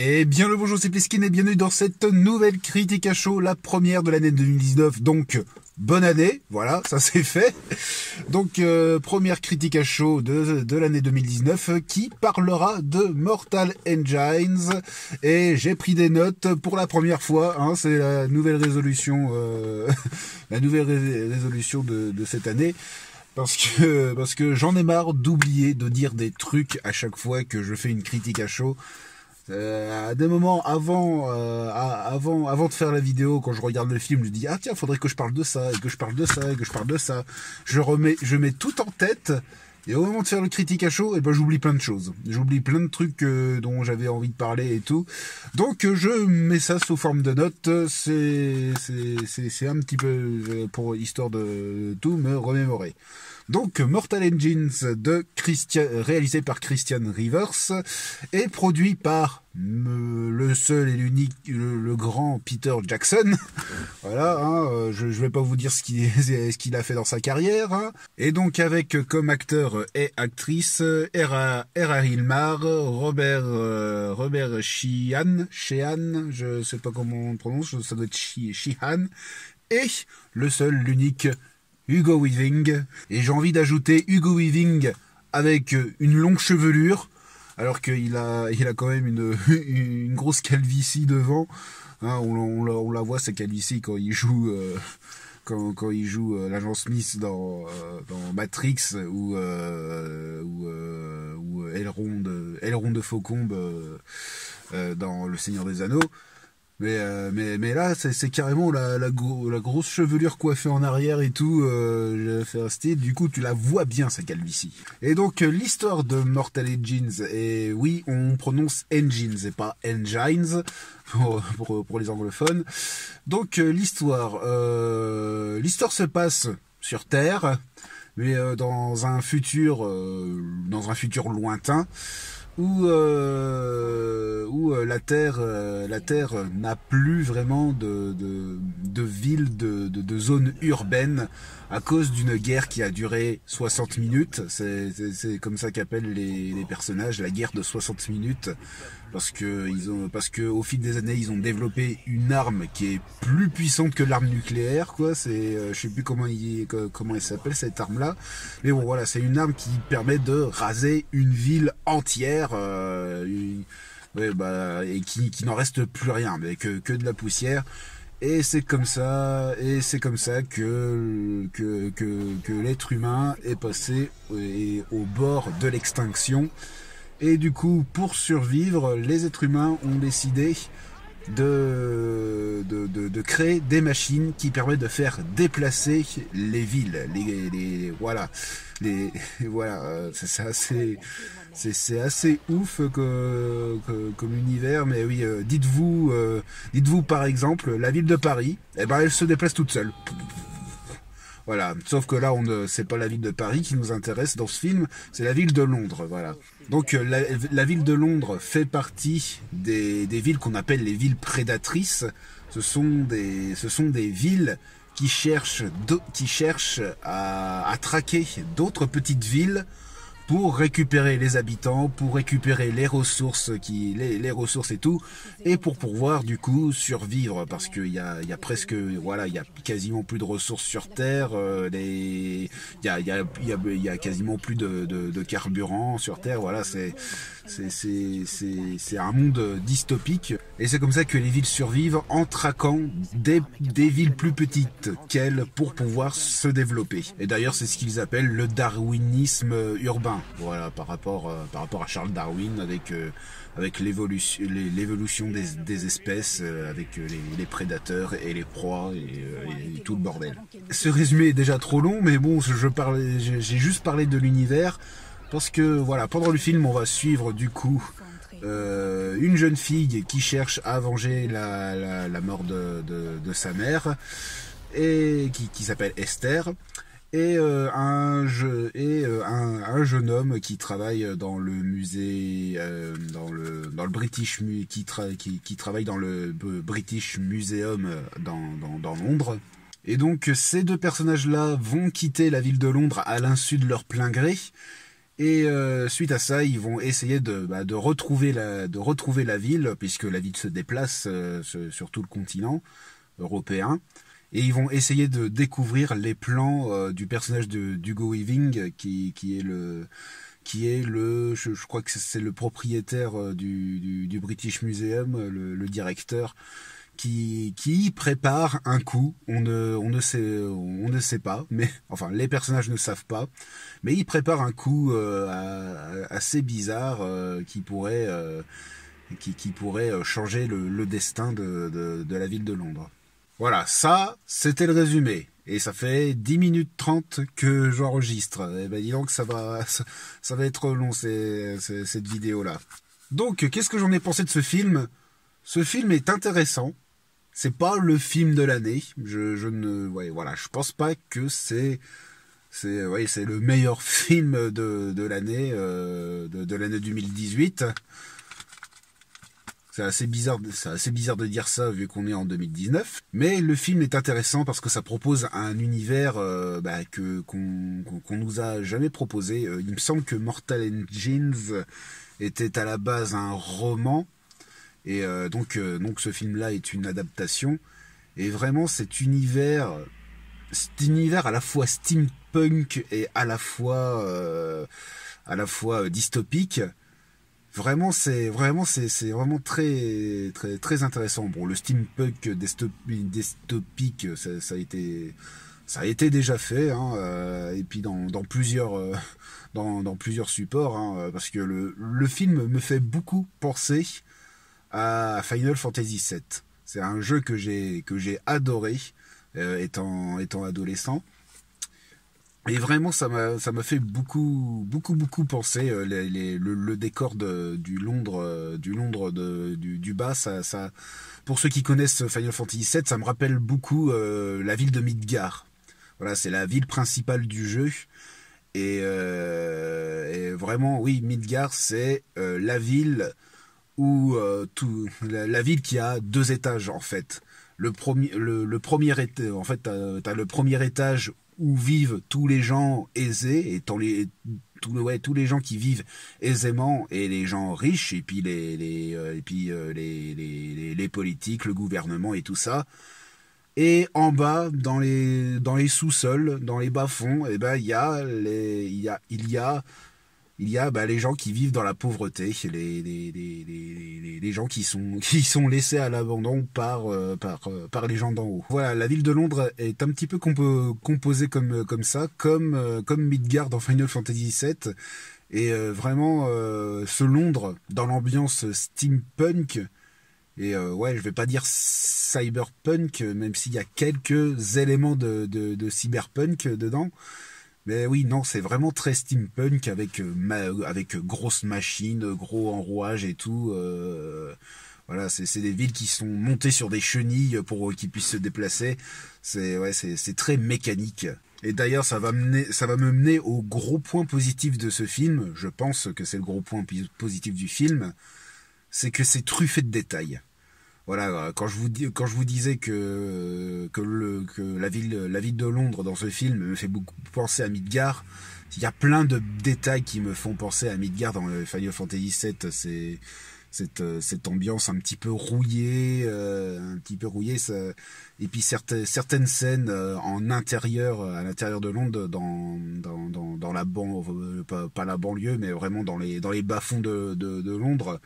Et bien le bonjour, c'est Pliskin et bienvenue dans cette nouvelle critique à chaud, la première de l'année 2019, donc bonne année, voilà, ça c'est fait. Donc première critique à chaud de l'année 2019 qui parlera de Mortal Engines, et j'ai pris des notes pour la première fois, hein, c'est la nouvelle résolution, résolution de cette année. Parce que j'en ai marre d'oublier de dire des trucs à chaque fois que je fais une critique à chaud. À des moments avant de faire la vidéo, quand je regarde le film, je dis ah tiens, faudrait que je parle de ça, et que je parle de ça, et que je parle de ça. Je mets tout en tête, et au moment de faire le critique à chaud, et ben j'oublie plein de choses. J'oublie plein de trucs dont j'avais envie de parler et tout. Donc je mets ça sous forme de notes. C'est un petit peu pour histoire de tout me remémorer. Donc Mortal Engines réalisé par Christian Rivers et produit par le seul et l'unique, le grand Peter Jackson. Voilà, hein, je vais pas vous dire ce qu'il a fait dans sa carrière. Hein. Et donc avec comme acteurs et actrices Era Hilmar, Robert Sheehan, je sais pas comment on prononce, ça doit être Sheehan, et le seul, l'unique Hugo Weaving, et j'ai envie d'ajouter Hugo Weaving avec une longue chevelure, alors qu'il a quand même une grosse calvitie devant. Hein, on la voit, sa calvitie, quand il joue quand il joue l'agent Smith dans Matrix ou Elrond de Faucombe dans Le Seigneur des Anneaux. Mais là, c'est carrément la grosse chevelure coiffée en arrière et tout, j'ai fait un style, du coup tu la vois bien, sa calvitie. Et donc l'histoire de Mortal Engines, et oui, on prononce Engines et pas Engines, pour les anglophones. Donc l'histoire se passe sur Terre, mais dans un futur lointain, où la Terre n'a plus vraiment de ville, de zone urbaine, à cause d'une guerre qui a duré 60 minutes. C'est comme ça qu'appellent les personnages, la guerre de 60 minutes, parce que au fil des années ils ont développé une arme qui est plus puissante que l'arme nucléaire, quoi. Je sais plus comment elle s'appelle, cette arme là, mais bon voilà, c'est une arme qui permet de raser une ville entière, et qui n'en reste plus rien, mais que de la poussière. Et c'est comme ça que l'être humain est passé au bord de l'extinction. Et du coup, pour survivre, les êtres humains ont décidé de créer des machines qui permettent de faire déplacer les villes. C'est assez ouf comme univers, mais oui, dites-vous par exemple, la ville de Paris, eh ben elle se déplace toute seule. Voilà, sauf que là, c'est pas la ville de Paris qui nous intéresse dans ce film, c'est la ville de Londres, voilà. Donc la ville de Londres fait partie des villes qu'on appelle les villes prédatrices. Ce sont des villes qui cherchent à traquer d'autres petites villes pour récupérer les habitants, pour récupérer les ressources les ressources et tout, et pour pouvoir du coup survivre, parce qu'il y a quasiment plus de ressources sur Terre, il y a quasiment plus de carburant sur Terre, voilà, c'est un monde dystopique, et c'est comme ça que les villes survivent en traquant des villes plus petites qu'elles pour pouvoir se développer. Et d'ailleurs, c'est ce qu'ils appellent le darwinisme urbain. Voilà, par rapport à Charles Darwin, avec l'évolution des espèces, avec les prédateurs et les proies et tout le bordel. Ce résumé est déjà trop long, mais bon, j'ai juste parlé de l'univers, parce que voilà, pendant le film, on va suivre du coup une jeune fille qui cherche à venger la mort de sa mère, et qui s'appelle Esther. Et un jeune homme qui travaille dans le musée, dans le British qui travaille dans le British Museum dans Londres. Et donc ces deux personnages-là vont quitter la ville de Londres à l'insu de leur plein gré, Et suite à ça, ils vont essayer de retrouver la ville, puisque la ville se déplace sur tout le continent européen. Et ils vont essayer de découvrir les plans du personnage d'Hugo Weaving, qui est je crois que c'est le propriétaire du British Museum, le directeur, qui prépare un coup. On ne sait pas, mais enfin les personnages ne savent pas, mais il prépare un coup assez bizarre qui pourrait changer le destin de la ville de Londres. Voilà, ça, c'était le résumé. Et ça fait 10 minutes 30 que j'enregistre. Et ben dis donc, ça va être long, cette vidéo-là. Donc, qu'est-ce que j'en ai pensé de ce film? Ce film est intéressant. C'est pas le film de l'année. Je pense pas que c'est le meilleur film de l'année, de l'année 2018. C'est assez bizarre de dire ça vu qu'on est en 2019. Mais le film est intéressant parce que ça propose un univers qu'on nous a jamais proposé. Il me semble que Mortal Engines était à la base un roman. Et donc ce film-là est une adaptation. Et vraiment cet univers à la fois steampunk et à la fois dystopique. Vraiment, c'est vraiment très très très intéressant. Bon, le steampunk dystopique, ça a été déjà fait, hein, et puis dans plusieurs dans plusieurs supports, hein, parce que le film me fait beaucoup penser à Final Fantasy VII. C'est un jeu que j'ai adoré étant adolescent. Et vraiment, ça m'a fait beaucoup penser le décor du Londres du bas. Ça, pour ceux qui connaissent Final Fantasy VII, ça me rappelle beaucoup la ville de Midgar. Voilà, c'est la ville principale du jeu. Et vraiment, oui, Midgar, c'est la ville où la ville qui a 2 étages en fait. Le premier étage, en fait, t'as le premier étage où vivent tous les gens aisés et tous les gens qui vivent aisément et les gens riches et puis les politiques, le gouvernement et tout ça. Et en bas, dans les sous-sols, dans les bas-fonds, eh ben il y a les gens qui vivent dans la pauvreté, les gens qui sont laissés à l'abandon par les gens d'en haut. Voilà, la ville de Londres est un petit peu composée comme ça, comme Midgard dans Final Fantasy VII, et vraiment ce Londres dans l'ambiance steampunk. Et je vais pas dire cyberpunk, même s'il y a quelques éléments de cyberpunk dedans. Mais oui, non, c'est vraiment très steampunk avec grosses machines, gros enrouages et tout. Voilà, c'est des villes qui sont montées sur des chenilles pour qu'ils puissent se déplacer. C'est très mécanique. Et d'ailleurs, ça va me mener au gros point positif de ce film. Je pense que c'est le gros point positif du film, c'est que c'est truffé de détails. Voilà, quand je vous disais que la ville de Londres dans ce film me fait beaucoup penser à Midgard, il y a plein de détails qui me font penser à Midgard dans le Final Fantasy VII. C'est cette ambiance un petit peu rouillée, ça, et puis certaines scènes à l'intérieur de Londres, dans la pas la banlieue, mais vraiment dans les bas-fonds de Londres.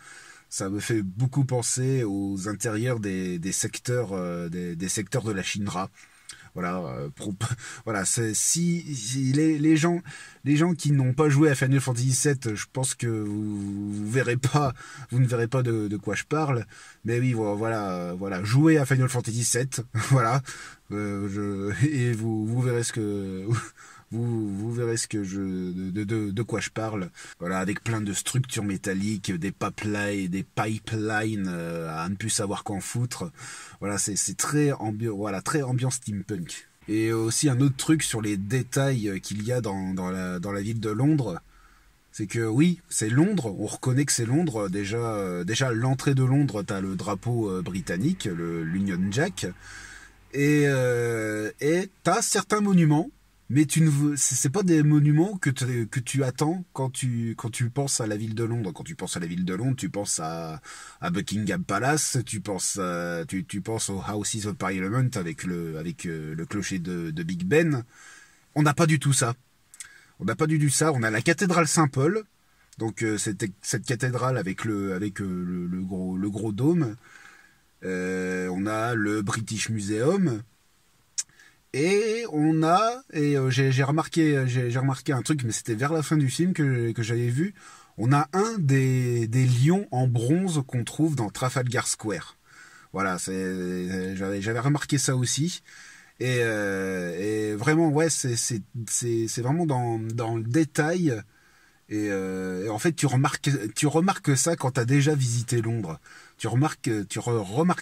Ça me fait beaucoup penser aux intérieurs des secteurs de la Shinra. Voilà, voilà. Si les gens qui n'ont pas joué à Final Fantasy VII, je pense que vous ne verrez pas de quoi je parle. Mais oui, voilà, jouez à Final Fantasy VII, voilà. Et vous verrez ce que vous verrez de quoi je parle. Voilà, avec plein de structures métalliques, des pipelines à ne plus savoir qu'en foutre. Voilà, c'est très ambiance steampunk. Et aussi un autre truc sur les détails qu'il y a dans la ville de Londres, c'est que oui, c'est Londres, on reconnaît que c'est Londres. Déjà l'entrée de Londres, t'as le drapeau britannique, l'Union Jack, et t'as certains monuments mais tu ne veux, c'est pas des monuments que tu attends quand tu penses à la ville de Londres. Quand tu penses à la ville de Londres, tu penses à Buckingham Palace, tu penses aux Houses of Parliament avec le clocher de Big Ben. On n'a pas du tout ça. On n'a pas du tout ça. On a la cathédrale Saint-Paul, donc cette cathédrale avec le gros dôme. On a le British Museum. Et j'ai remarqué un truc, mais c'était vers la fin du film que j'avais vu. On a un des lions en bronze qu'on trouve dans Trafalgar Square. Voilà, j'avais remarqué ça aussi. Et vraiment, ouais, c'est vraiment dans le détail. Et en fait, tu remarques ça quand t'as déjà visité Londres. Tu remarques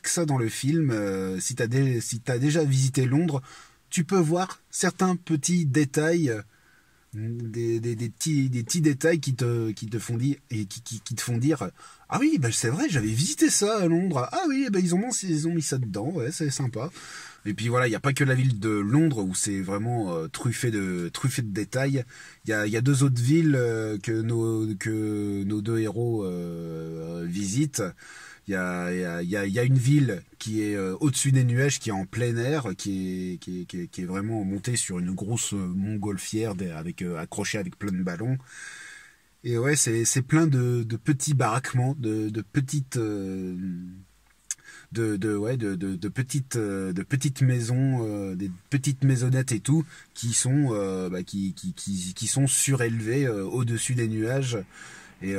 ça dans le film. Si t'as déjà visité Londres, tu peux voir certains petits détails, des petits détails qui te font dire, et qui te font dire, ah oui, bah c'est vrai, j'avais visité ça à Londres. Ah oui, bah ils ont mis ça dedans, ouais, c'est sympa. Et puis voilà, il n'y a pas que la ville de Londres où c'est vraiment truffé de détails. Il y a deux autres villes que nos deux héros visitent. Il y a une ville qui est au-dessus des nuages, qui est en plein air, qui est vraiment montée sur une grosse montgolfière accrochée avec plein de ballons. Et ouais, c'est plein de petits baraquements, de petites de petites maisons, des petites maisonnettes et tout, qui sont qui sont surélevées au-dessus des nuages. Et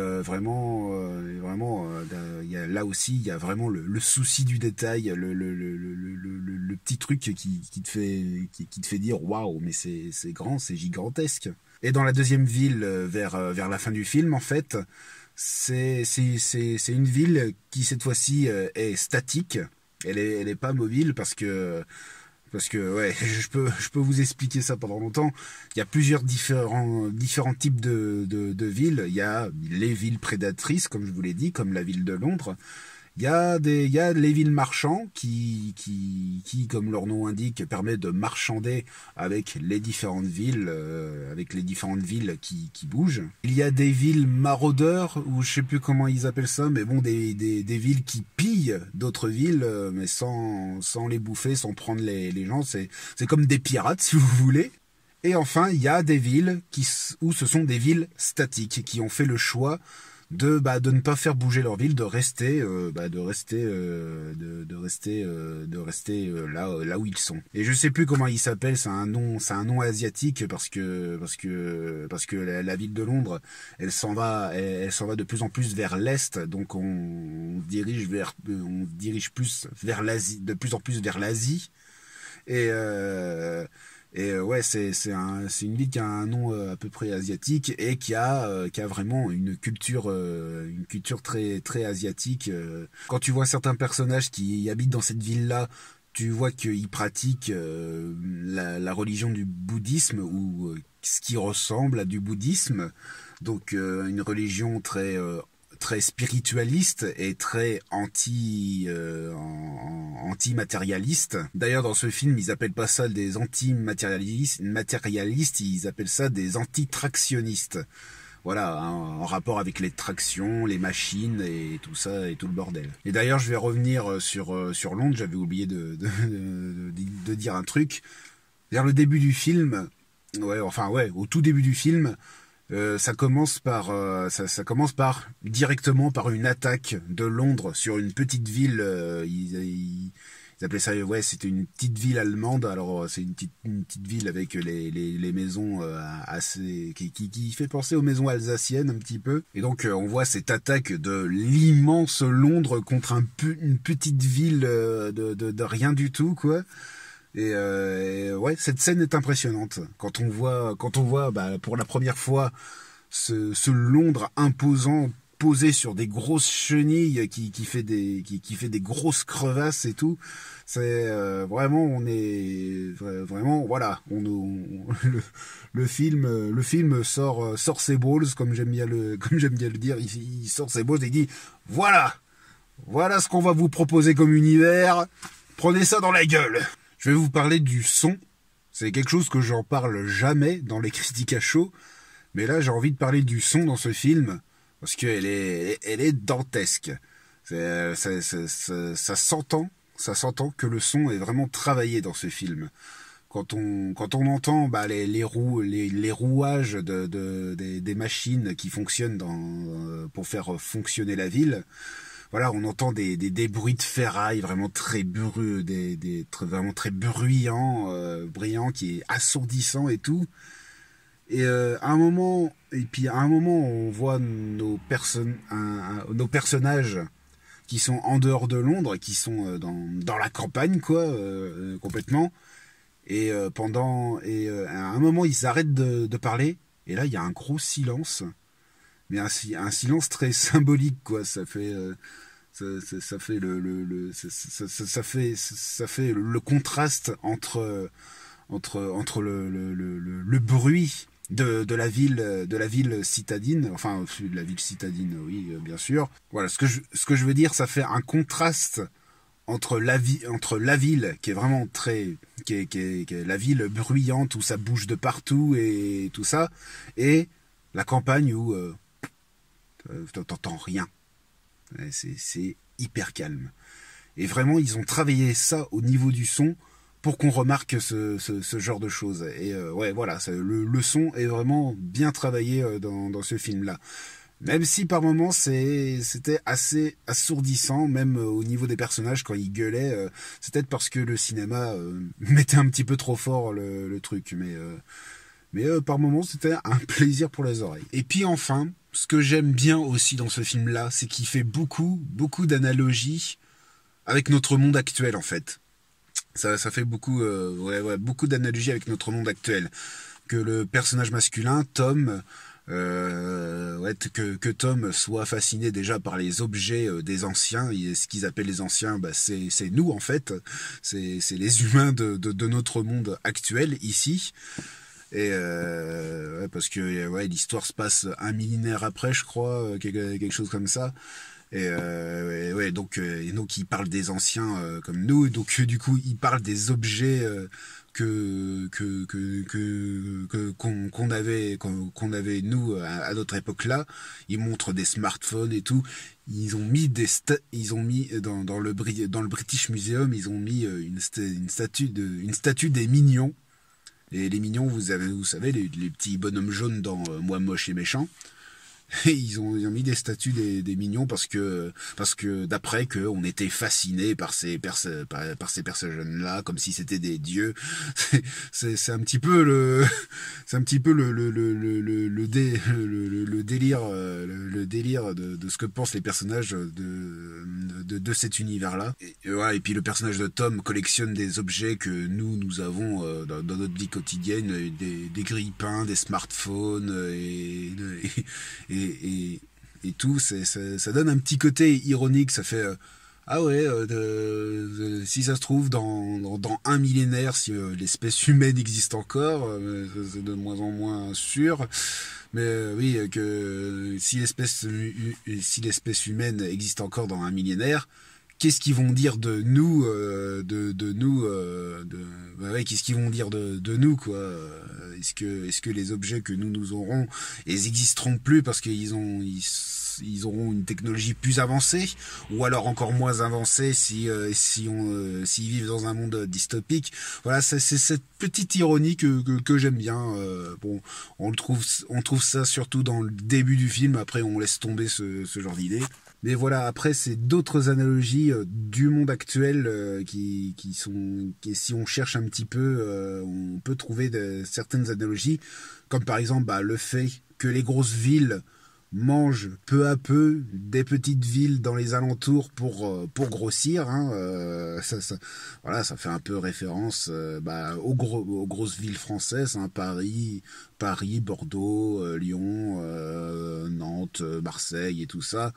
là aussi, il y a vraiment le souci du détail, le petit truc qui te fait dire waouh, mais c'est grand, c'est gigantesque. Et dans la deuxième ville, vers la fin du film, en fait, c'est une ville qui cette fois-ci est statique. Elle est pas mobile parce que ouais, je peux vous expliquer ça pendant longtemps. Il y a plusieurs différents types de villes. Il y a les villes prédatrices, comme je vous l'ai dit, comme la ville de Londres. Il y a les villes marchands qui, comme leur nom indique, permettent de marchander avec les différentes villes, qui bougent. Il y a des villes maraudeurs, ou je sais plus comment ils appellent ça, mais bon, des villes qui pillent d'autres villes, mais sans les bouffer, sans prendre les gens. C'est comme des pirates, si vous voulez. Et enfin, il y a des villes où ce sont des villes statiques, qui ont fait le choix de ne pas faire bouger leur ville, de rester là où ils sont. Et je sais plus comment il s'appelle, c'est un nom asiatique parce que la ville de Londres, elle s'en va de plus en plus vers l'est, donc on se dirige plus vers l'Asie, de plus en plus vers l'Asie. Et ouais, c'est une ville qui a un nom à peu près asiatique et qui a vraiment une culture très très asiatique. Quand tu vois certains personnages qui habitent dans cette ville-là, tu vois qu'ils pratiquent la religion du bouddhisme, ou ce qui ressemble à du bouddhisme. Donc une religion très spiritualiste et très anti-matérialiste. D'ailleurs, dans ce film, ils appellent pas ça des anti-matérialistes, ils appellent ça des anti-tractionnistes. Voilà, hein, en rapport avec les tractions, les machines et tout ça et tout le bordel. Et d'ailleurs, je vais revenir sur Londres. J'avais oublié de dire un truc. Vers le début du film, au tout début du film, ça commence directement par une attaque de Londres sur une petite ville. Ils appelaient ça, ouais, c'était une petite ville allemande. Alors c'est une petite ville avec les maisons assez qui fait penser aux maisons alsaciennes un petit peu. Et donc on voit cette attaque de l'immense Londres contre une petite ville de rien du tout, quoi. Et ouais, cette scène est impressionnante quand on voit pour la première fois ce Londres imposant, posé sur des grosses chenilles qui fait des grosses crevasses et tout. C'est vraiment, on est vraiment, voilà, le film sort ses balls, comme j'aime bien le dire. Il sort ses balls et il dit voilà ce qu'on va vous proposer comme univers, prenez ça dans la gueule. Je vais vous parler du son C'est quelque chose que j'en parle jamais dans les critiques à chaud, mais là j'ai envie de parler du son dans ce film, parce qu'elle elle est dantesque. Ça s'entend que le son est vraiment travaillé dans ce film. Quand on entend bah, les rouages des machines qui fonctionnent pour faire fonctionner la ville, voilà, on entend des bruits de ferraille vraiment très vraiment très bruyants, qui est assourdissant et tout. Et à un moment, on voit nos personnages qui sont en dehors de Londres, qui sont dans la campagne, quoi, complètement. À un moment, ils arrêtent de parler, et là, il y a un gros silence, mais un silence très symbolique, quoi. Ça fait ça fait le contraste entre le bruit de la ville citadine, enfin de la ville citadine, oui, bien sûr. Voilà, ce que je veux dire, ça fait un contraste entre entre la ville qui est vraiment qui est la ville bruyante où ça bouge de partout et tout ça, et la campagne où t'entends rien. C'est hyper calme. Et vraiment, ils ont travaillé ça au niveau du son pour qu'on remarque ce genre de choses. Et ouais, voilà, le son est vraiment bien travaillé dans ce film-là. Même si par moments c'était assez assourdissant, même au niveau des personnages quand ils gueulaient, c'est peut-être parce que le cinéma mettait un petit peu trop fort le truc, mais par moments c'était un plaisir pour les oreilles. Et puis enfin, ce que j'aime bien aussi dans ce film-là, c'est qu'il fait beaucoup d'analogies avec notre monde actuel en fait. Ça fait beaucoup d'analogies avec notre monde actuel. Que le personnage masculin, Tom, que Tom soit fasciné déjà par les objets des anciens, et ce qu'ils appellent les anciens, bah, c'est nous en fait, c'est les humains de notre monde actuel ici. Et parce que ouais, l'histoire se passe un millénaire après, je crois, quelque chose comme ça. Et ouais, donc il parle des anciens comme nous, donc du coup il parle des objets qu'on avait nous à notre époque là. Il montre des smartphones et tout. Ils ont mis dans le British Museum, ils ont mis une statue des Mignons. Et les Mignons, vous savez les petits bonhommes jaunes dans Moi moche et méchant. Et ils ont mis des statues des Mignons parce que d'après que on était fasciné par ces personnes-là comme si c'était des dieux. C'est un petit peu le délire de ce que pensent les personnages de cet univers-là. Et puis le personnage de Tom collectionne des objets que nous avons dans notre vie quotidienne, des grille-pains, des smartphones et tout, ça donne un petit côté ironique, ça fait ah ouais, si ça se trouve dans un millénaire, si l'espèce humaine existe encore, c'est de moins en moins sûr, mais oui, que si l'espèce humaine existe encore dans un millénaire, qu'est-ce qu'ils vont dire de nous, ouais, qu'est-ce qu'ils vont dire de nous, quoi. Est-ce que les objets que nous aurons, ils existeront plus parce qu'ils ils auront une technologie plus avancée, ou alors encore moins avancée s'ils vivent dans un monde dystopique. Voilà, c'est cette petite ironie que j'aime bien. Bon, on trouve ça surtout dans le début du film. Après, on laisse tomber ce genre d'idée. Mais voilà, après, c'est d'autres analogies du monde actuel qui si on cherche un petit peu, on peut trouver certaines analogies, comme par exemple le fait que les grosses villes mangent peu à peu des petites villes dans les alentours pour grossir. Voilà, ça fait un peu référence aux grosses villes françaises, hein, Paris, Bordeaux, Lyon, Nantes, Marseille et tout ça.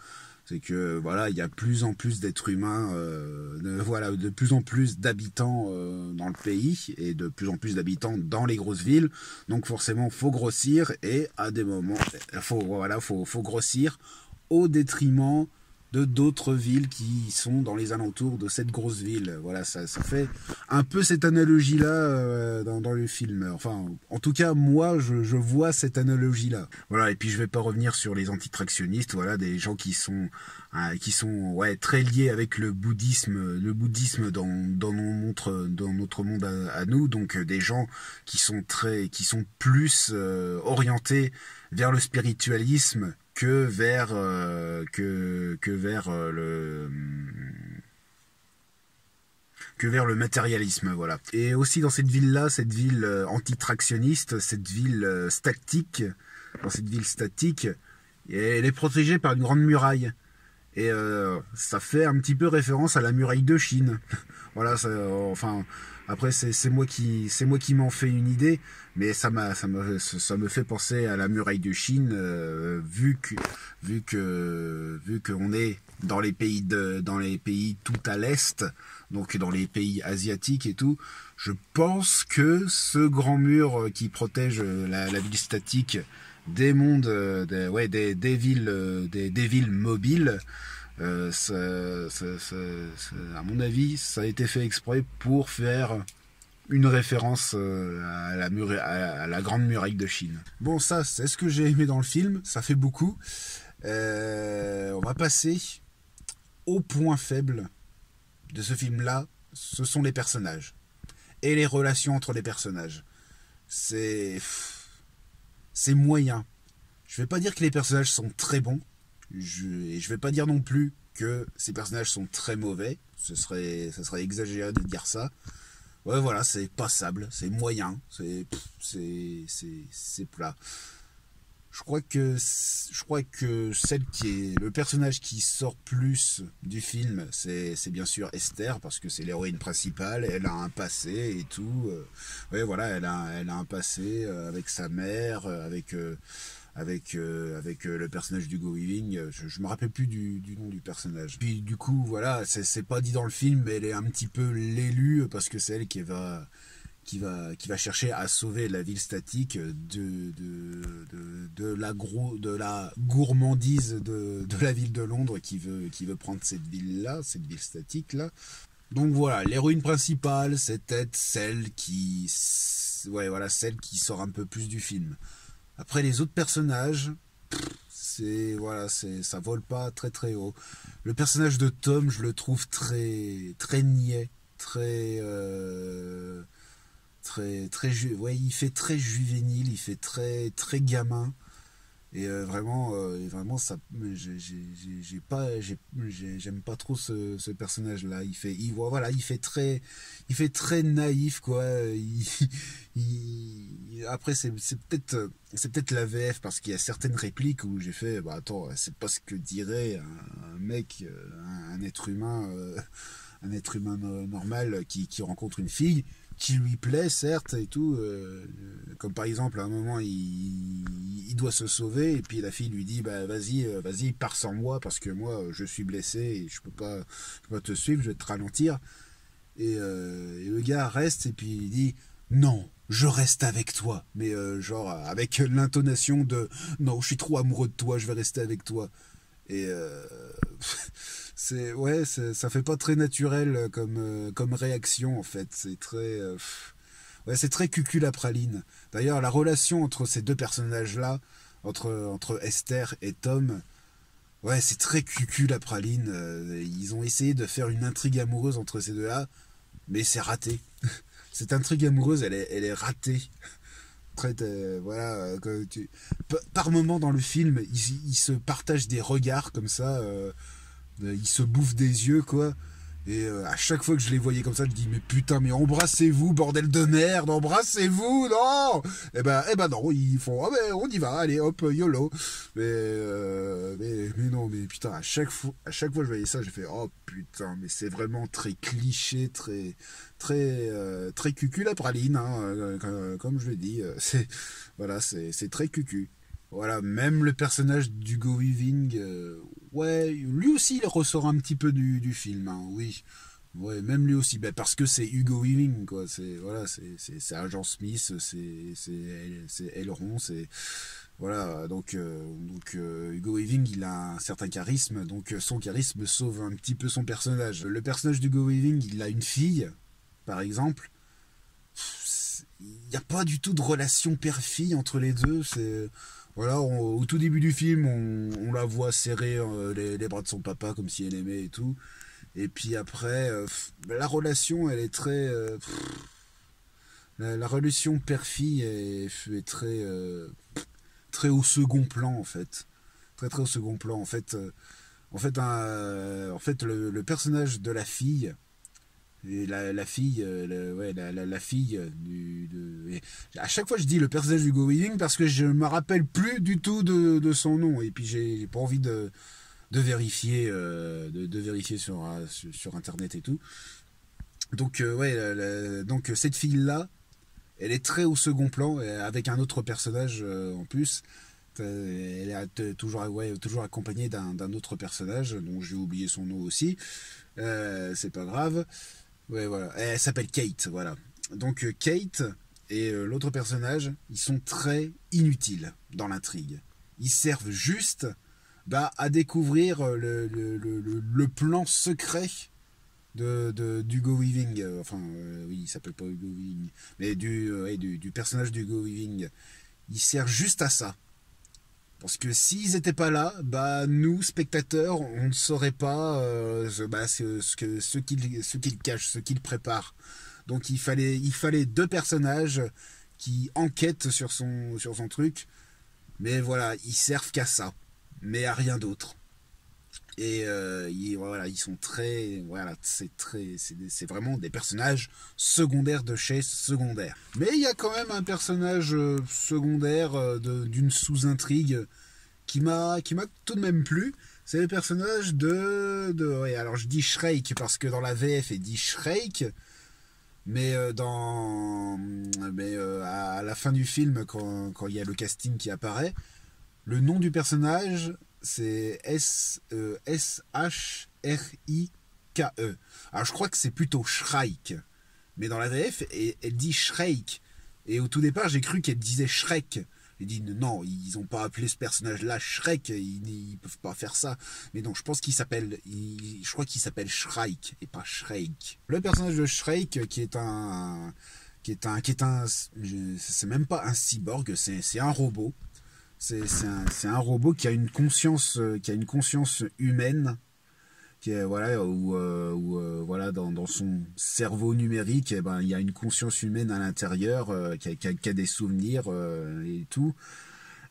C'est que voilà, il y a plus en plus d'êtres humains, de plus en plus d'habitants dans le pays et de plus en plus d'habitants dans les grosses villes. Donc forcément, faut grossir et à des moments, faut grossir au détriment de d'autres villes qui sont dans les alentours de cette grosse ville. Voilà, ça fait un peu cette analogie-là dans le film. Enfin, en tout cas, moi, je vois cette analogie-là. Voilà, et puis je vais pas revenir sur les antitractionnistes, voilà, des gens qui sont ouais, très liés avec le bouddhisme dans notre monde à nous, donc des gens qui sont plus orientés vers le spiritualisme que vers le matérialisme, voilà. Et aussi dans cette ville-là, cette ville antitractionniste, cette ville statique, dans cette ville statique, elle est protégée par une grande muraille. Et ça fait un petit peu référence à la muraille de Chine. Voilà, enfin, après c'est moi qui m'en fais une idée, mais ça me fait penser à la muraille de Chine, vu qu'on est dans les pays tout à l'est, donc dans les pays asiatiques et tout. Je pense que ce grand mur qui protège la ville statique des mondes, des villes mobiles, à mon avis, ça a été fait exprès pour faire une référence à la grande muraille de Chine. Bon, ça, c'est ce que j'ai aimé dans le film, ça fait beaucoup. On va passer au point faible de ce film-là, ce sont les personnages. Et les relations entre les personnages. C'est moyen. Je vais pas dire que les personnages sont très bons. Et je vais pas dire non plus que ces personnages sont très mauvais. Ça serait exagéré de dire ça. Ouais, voilà, c'est passable, c'est moyen, c'est plat. Je crois que le personnage qui sort plus du film, c'est bien sûr Esther, parce que c'est l'héroïne principale. Elle a un passé et tout. Ouais, voilà, elle a un passé avec sa mère, avec le personnage d'Hugo Weaving. Je me rappelle plus du nom du personnage. Puis du coup, voilà, c'est pas dit dans le film, mais elle est un petit peu l'élu, parce que c'est elle qui va chercher à sauver la ville statique de la gourmandise de la ville de Londres qui veut prendre cette ville statique là. Donc voilà, l'héroïne principale, c'est peut-être celle qui sort un peu plus du film. Après les autres personnages, ça vole pas très très haut. Le personnage de Tom, je le trouve très très niais, il fait très juvénile, il fait très très gamin. Et vraiment ça, j'aime pas trop ce personnage là. Il fait très naïf quoi. Après c'est peut-être la VF, parce qu'il y a certaines répliques où j'ai fait bah attends, c'est pas ce que dirait un mec, un être humain normal qui rencontre une fille qui lui plaît certes et tout, comme par exemple à un moment il doit se sauver et puis la fille lui dit bah vas-y pars sans moi parce que moi je suis blessé et je peux pas te suivre, je vais te ralentir, et le gars reste et puis il dit non, je reste avec toi, mais genre avec l'intonation de non, je suis trop amoureux de toi, je vais rester avec toi. Et ça fait pas très naturel comme réaction en fait. C'est très c'est très cucul-la-praline. D'ailleurs, la relation entre ces deux personnages là, entre Esther et Tom, ouais, c'est très cucul-la-praline. Ils ont essayé de faire une intrigue amoureuse entre ces deux là, mais c'est raté. Cette intrigue amoureuse, elle est ratée. Voilà, par moment dans le film, ils se partagent des regards comme ça, ils se bouffent des yeux quoi. Et à chaque fois que je les voyais comme ça, je dis mais putain, mais embrassez-vous, bordel de merde, embrassez-vous, non. Et ben non, ils font ah ben on y va, allez hop YOLO. Mais non, mais putain, à chaque fois je voyais ça, j'ai fait oh putain, mais c'est vraiment très cliché, très cucul la praline, hein, comme je l'ai dit, c'est très cucu. Voilà, même le personnage d'Hugo Weaving, ouais, lui aussi il ressort un petit peu du film, hein, oui. Ouais, même lui aussi, bah, parce que c'est Hugo Weaving, quoi. C'est voilà, c'est Agent Smith, c'est Elrond, c'est voilà. Donc Hugo Weaving, il a un certain charisme, donc son charisme sauve un petit peu son personnage. Le personnage d'Hugo Weaving, il a une fille, par exemple. Il n'y a pas du tout de relation père-fille entre les deux. C'est voilà, au tout début du film, on la voit serrer les bras de son papa comme si elle aimait et tout. Et puis après, la relation, elle est très. La relation père-fille est très, très au second plan, en fait. Très, très au second plan. En fait, le personnage de la fille. Et la fille, ouais, la fille à chaque fois je dis le personnage d'Hugo Weaving parce que je me rappelle plus du tout de son nom. Et puis j'ai pas envie de vérifier, de vérifier sur internet et tout. Donc ouais, donc cette fille là, elle est très au second plan avec un autre personnage en plus. Elle est toujours, ouais, toujours accompagnée d'un autre personnage dont j'ai oublié son nom aussi. C'est pas grave. Ouais, voilà. Elle s'appelle Kate, voilà. Donc Kate et l'autre personnage, ils sont très inutiles dans l'intrigue. Ils servent juste à découvrir le plan secret d'Hugo Weaving. Enfin, oui, il s'appelle pas Hugo Weaving, mais ouais, du personnage d'Hugo Weaving. Il sert juste à ça. Parce que s'ils n'étaient pas là, nous, spectateurs, on ne saurait pas ce qu'ils cachent, ce qu'ils préparent. Donc il fallait deux personnages qui enquêtent sur son truc. Mais voilà, ils servent qu'à ça. Mais à rien d'autre. Et voilà, ils sont très, voilà, c'est vraiment des personnages secondaires de chez secondaires. Mais il y a quand même un personnage secondaire d'une sous-intrigue qui m'a tout de même plu. C'est le personnage ouais, alors je dis Shrek parce que dans la VF il dit Shrek, mais à la fin du film quand il y a le casting qui apparaît, le nom du personnage c'est Shrike. Alors je crois que c'est plutôt Shrike. Mais dans la VF, elle dit Shrek. Et au tout départ, j'ai cru qu'elle disait Shrek. J'ai dit non, ils n'ont pas appelé ce personnage-là Shrek, ils peuvent pas faire ça. Mais non, je pense je crois qu'il s'appelle Shrike et pas Shrek. Le personnage de Shrek, c'est même pas un cyborg, c'est un robot. C'est un robot qui a une conscience humaine, qui est, voilà, voilà, dans son cerveau numérique, il y a une conscience humaine à l'intérieur, qui a des souvenirs et tout.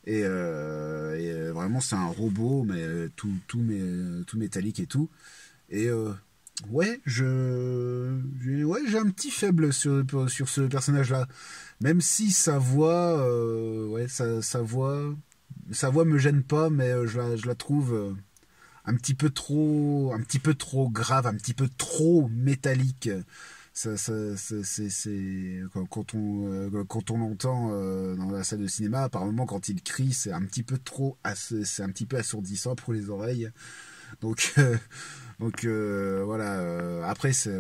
Et vraiment, c'est un robot, mais tout métallique et tout. Et ouais, j'ai un petit faible sur ce personnage-là. Même si sa voix, ouais, sa voix me gêne pas, mais je la trouve un petit peu trop grave, un petit peu trop métallique. C'est quand on l'entend dans la salle de cinéma, apparemment quand il crie, c'est un petit peu assourdissant pour les oreilles. Donc voilà. Après c'est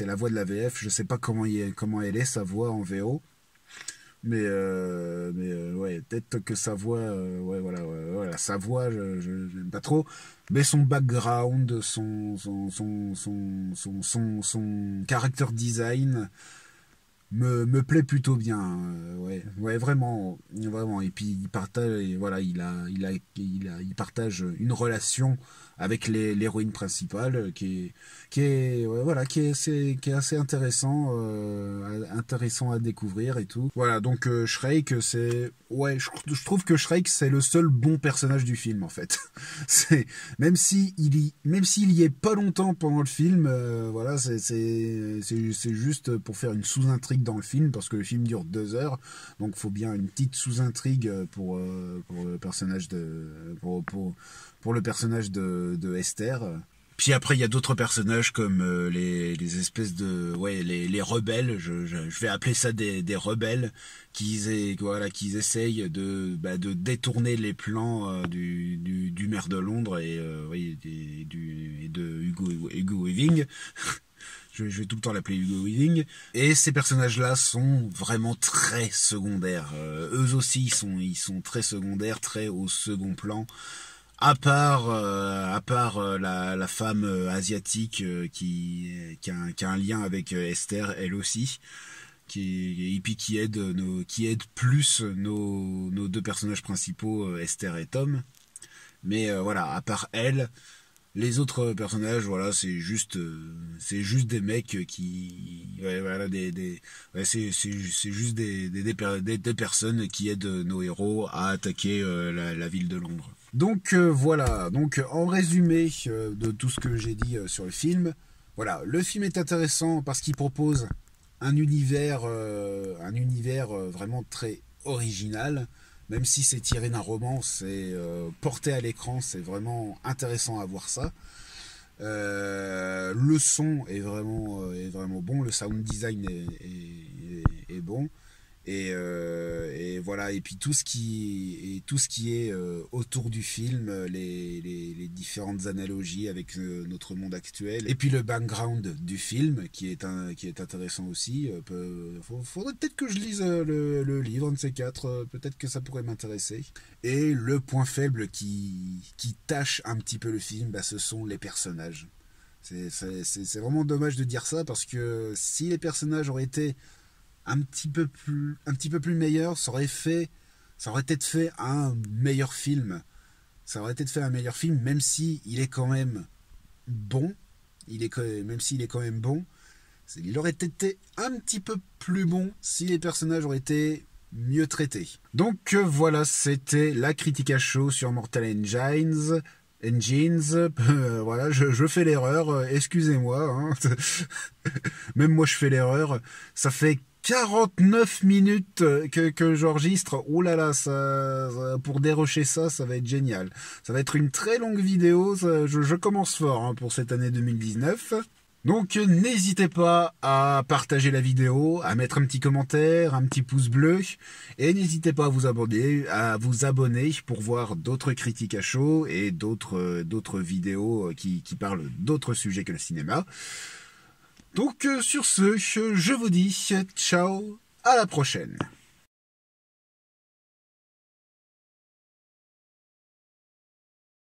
la voix de la VF. Je sais pas comment elle est sa voix en VO. Mais ouais, peut-être que sa voix, ouais, voilà, sa voix, je n'aime pas trop. Mais son background, son character design me plaît plutôt bien. Ouais, vraiment, vraiment. Et puis il partage, voilà, il partage une relation avec l'héroïne principale ouais, voilà, qui est assez intéressant à découvrir et tout. Voilà, donc Shrek, ouais, je trouve que Shrek c'est le seul bon personnage du film en fait. C'est même s'il y est pas longtemps pendant le film, voilà, c'est juste pour faire une sous-intrigue dans le film parce que le film dure 2 heures, donc faut bien une petite sous-intrigue pour le personnage pour le personnage de Esther. Puis après, il y a d'autres personnages comme les espèces de... Ouais, les rebelles, je vais appeler ça des rebelles, voilà, qui essayent de détourner les plans du maire de Londres et de Hugo Weaving. Je vais tout le temps l'appeler Hugo Weaving. Et ces personnages-là sont vraiment très secondaires. Eux aussi, ils sont très secondaires, très au second plan. À part la femme asiatique qui a un lien avec Esther, elle aussi. Et puis qui aide plus nos deux personnages principaux, Esther et Tom. Mais voilà, à part elle, les autres personnages, voilà, c'est juste des mecs qui, ouais, voilà, c'est juste des personnes qui aident nos héros à attaquer la ville de Londres. Donc voilà, donc en résumé de tout ce que j'ai dit sur le film, voilà, le film est intéressant parce qu'il propose un univers vraiment très original. Même si c'est tiré d'un roman, c'est porté à l'écran, c'est vraiment intéressant à voir ça. Le son est vraiment bon, le sound design est bon. Et voilà, et puis tout ce qui est autour du film, les différentes analogies avec notre monde actuel, et puis le background du film qui est intéressant aussi. Faudrait peut-être que je lise le livre, un de ces quatre, peut-être que ça pourrait m'intéresser. Et le point faible qui tâche un petit peu le film, bah, ce sont les personnages. C'est vraiment dommage de dire ça, parce que si les personnages auraient été un petit peu plus meilleur, ça aurait peut-être fait un meilleur film. Ça aurait peut-être fait un meilleur film, même si il est quand même bon. Même s'il est quand même bon, il aurait été un petit peu plus bon si les personnages auraient été mieux traités. Donc voilà, c'était la critique à chaud sur Mortal Engines. Voilà, je fais l'erreur, excusez-moi, hein. Même moi je fais l'erreur. Ça fait 49 minutes que j'enregistre. Oh là là, pour dérocher ça va être génial. Ça va être une très longue vidéo. Je commence fort, hein, pour cette année 2019. Donc n'hésitez pas à partager la vidéo, à mettre un petit commentaire, un petit pouce bleu, et n'hésitez pas à vous abonner pour voir d'autres critiques à chaud et d'autres vidéos qui parlent d'autres sujets que le cinéma. Donc sur ce, je vous dis ciao, à la prochaine.